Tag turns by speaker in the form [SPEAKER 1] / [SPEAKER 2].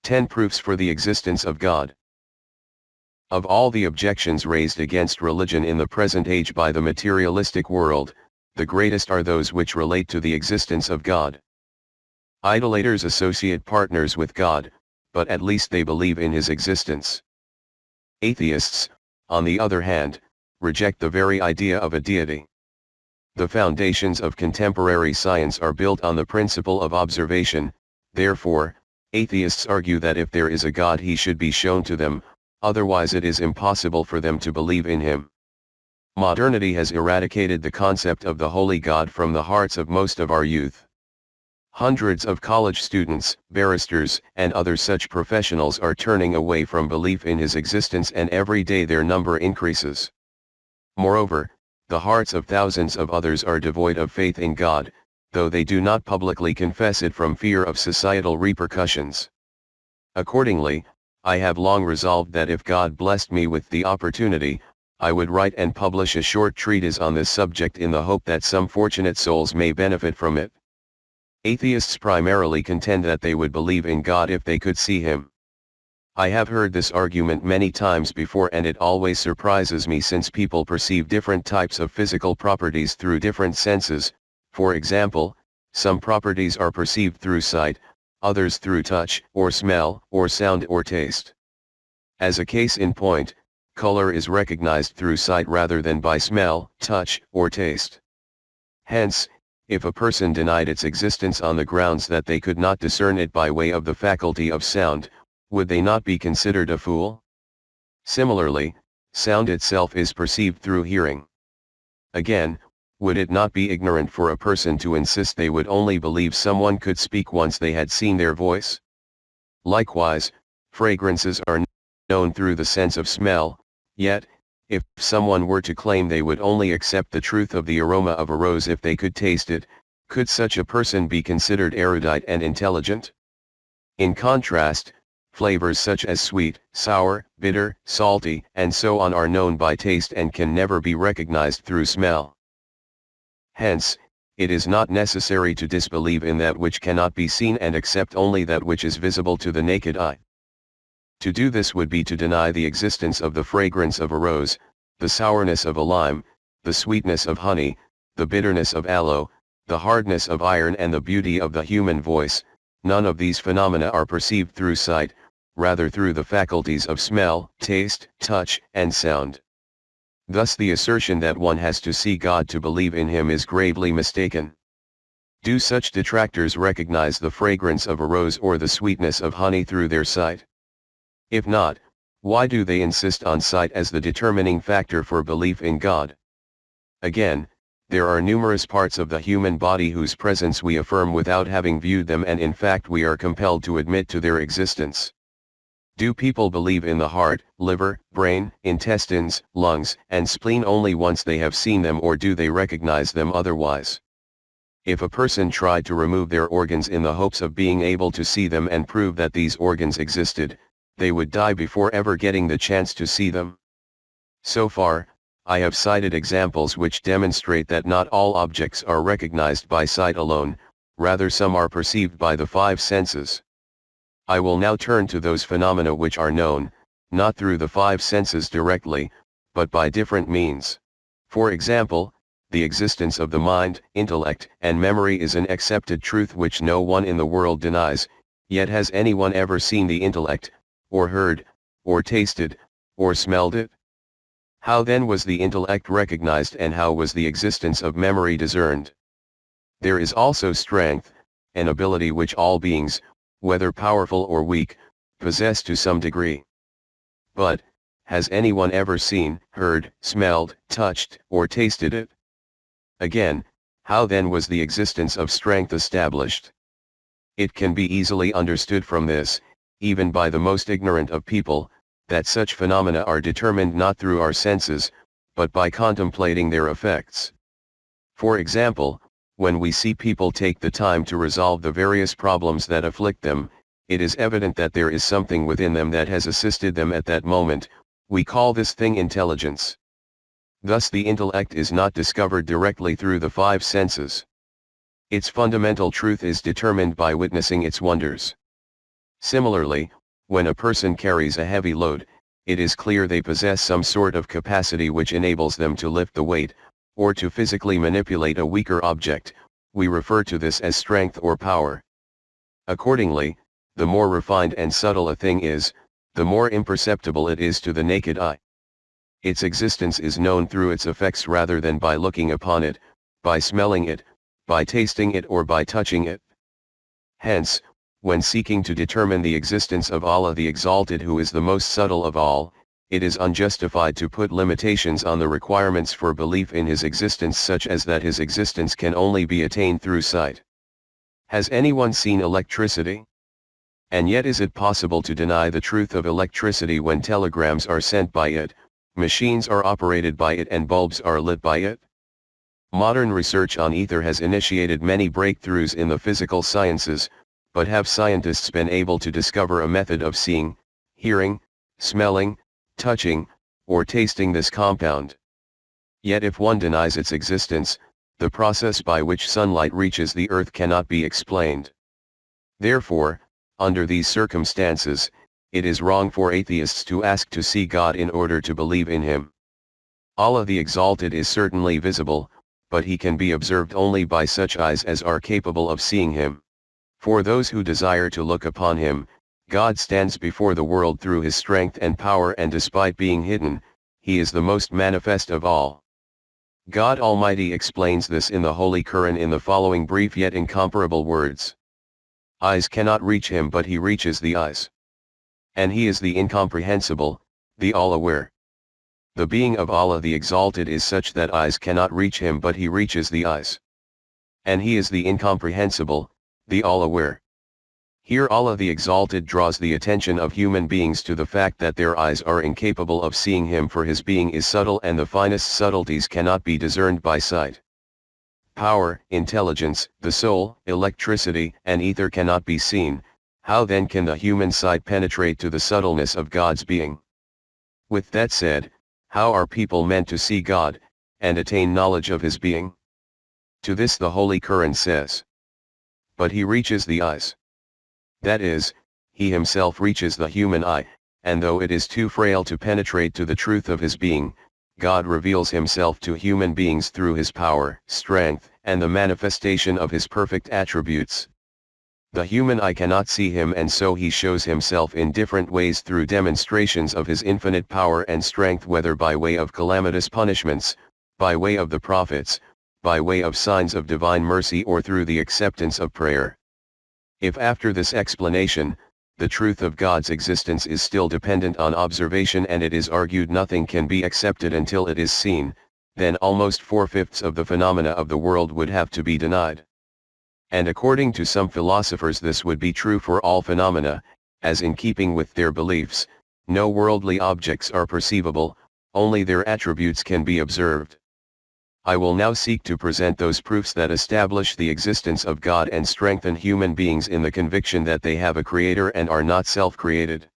[SPEAKER 1] 10 Proofs for the Existence of God. Of all the objections raised against religion in the present age by the materialistic world, the greatest are those which relate to the existence of God. Idolaters associate partners with God, but at least they believe in his existence. Atheists, on the other hand, reject the very idea of a deity. The foundations of contemporary science are built on the principle of observation, therefore, atheists argue that if there is a God he should be shown to them, otherwise it is impossible for them to believe in him. Modernity has eradicated the concept of the holy God from the hearts of most of our youth. Hundreds of college students, barristers, and other such professionals are turning away from belief in his existence, and every day their number increases. Moreover, the hearts of thousands of others are devoid of faith in God, though they do not publicly confess it from fear of societal repercussions. Accordingly, I have long resolved that if God blessed me with the opportunity, I would write and publish a short treatise on this subject in the hope that some fortunate souls may benefit from it. Atheists primarily contend that they would believe in God if they could see him. I have heard this argument many times before, and it always surprises me, since people perceive different types of physical properties through different senses. For example, some properties are perceived through sight, others through touch, or smell, or sound, or taste. As a case in point, color is recognized through sight rather than by smell, touch, or taste. Hence, if a person denied its existence on the grounds that they could not discern it by way of the faculty of sound, would they not be considered a fool? Similarly, sound itself is perceived through hearing. Again, would it not be ignorant for a person to insist they would only believe someone could speak once they had seen their voice? Likewise, fragrances are known through the sense of smell, yet, if someone were to claim they would only accept the truth of the aroma of a rose if they could taste it, could such a person be considered erudite and intelligent? In contrast, flavors such as sweet, sour, bitter, salty, and so on are known by taste and can never be recognized through smell. Hence, it is not necessary to disbelieve in that which cannot be seen and accept only that which is visible to the naked eye. To do this would be to deny the existence of the fragrance of a rose, the sourness of a lime, the sweetness of honey, the bitterness of aloe, the hardness of iron, and the beauty of the human voice. None of these phenomena are perceived through sight, rather through the faculties of smell, taste, touch, and sound. Thus the assertion that one has to see God to believe in him is gravely mistaken. Do such detractors recognize the fragrance of a rose or the sweetness of honey through their sight? If not, why do they insist on sight as the determining factor for belief in God? Again, there are numerous parts of the human body whose presence we affirm without having viewed them, and in fact we are compelled to admit to their existence. Do people believe in the heart, liver, brain, intestines, lungs, and spleen only once they have seen them, or do they recognize them otherwise? If a person tried to remove their organs in the hopes of being able to see them and prove that these organs existed, they would die before ever getting the chance to see them. So far, I have cited examples which demonstrate that not all objects are recognized by sight alone, rather some are perceived by the five senses. I will now turn to those phenomena which are known, not through the five senses directly, but by different means. For example, the existence of the mind, intellect, and memory is an accepted truth which no one in the world denies, yet has anyone ever seen the intellect, or heard, or tasted, or smelled it? How then was the intellect recognized, and how was the existence of memory discerned? There is also strength, an ability which all beings, whether powerful or weak, possess to some degree. But, has anyone ever seen, heard, smelled, touched, or tasted it? Again, how then was the existence of strength established? It can be easily understood from this, even by the most ignorant of people, that such phenomena are determined not through our senses, but by contemplating their effects. For example, when we see people take the time to resolve the various problems that afflict them, it is evident that there is something within them that has assisted them at that moment. We call this thing intelligence. Thus the intellect is not discovered directly through the five senses. Its fundamental truth is determined by witnessing its wonders. Similarly, when a person carries a heavy load, it is clear they possess some sort of capacity which enables them to lift the weight, or to physically manipulate a weaker object. We refer to this as strength or power. Accordingly, the more refined and subtle a thing is, the more imperceptible it is to the naked eye. Its existence is known through its effects rather than by looking upon it, by smelling it, by tasting it or by touching it. Hence, when seeking to determine the existence of Allah the Exalted, who is the most subtle of all, it is unjustified to put limitations on the requirements for belief in His existence, such as that His existence can only be attained through sight. Has anyone seen electricity? And yet is it possible to deny the truth of electricity when telegrams are sent by it, machines are operated by it and bulbs are lit by it? Modern research on ether has initiated many breakthroughs in the physical sciences, but have scientists been able to discover a method of seeing, hearing, smelling, touching, or tasting this compound? Yet if one denies its existence, the process by which sunlight reaches the earth cannot be explained. Therefore, under these circumstances, it is wrong for atheists to ask to see God in order to believe in Him. Allah the Exalted is certainly visible, but He can be observed only by such eyes as are capable of seeing Him. For those who desire to look upon Him, God stands before the world through His strength and power, and despite being hidden, He is the most manifest of all. God Almighty explains this in the Holy Qu'ran in the following brief yet incomparable words. Eyes cannot reach Him, but He reaches the eyes. And He is the incomprehensible, the all-aware. The being of Allah the Exalted is such that eyes cannot reach Him, but He reaches the eyes. And He is the incomprehensible, the all-aware. Here Allah the Exalted draws the attention of human beings to the fact that their eyes are incapable of seeing Him, for His being is subtle and the finest subtleties cannot be discerned by sight. Power, intelligence, the soul, electricity, and ether cannot be seen. How then can the human sight penetrate to the subtleness of God's being? With that said, how are people meant to see God, and attain knowledge of His being? To this the Holy Qu'ran says, but He reaches the eyes. That is, He Himself reaches the human eye, and though it is too frail to penetrate to the truth of His being, God reveals Himself to human beings through His power, strength, and the manifestation of His perfect attributes. The human eye cannot see Him, and so He shows Himself in different ways through demonstrations of His infinite power and strength, whether by way of calamitous punishments, by way of the prophets, by way of signs of divine mercy, or through the acceptance of prayer. If after this explanation, the truth of God's existence is still dependent on observation, and it is argued nothing can be accepted until it is seen, then almost 4/5 of the phenomena of the world would have to be denied. And according to some philosophers this would be true for all phenomena, as in keeping with their beliefs, no worldly objects are perceivable, only their attributes can be observed. I will now seek to present those proofs that establish the existence of God and strengthen human beings in the conviction that they have a Creator and are not self-created.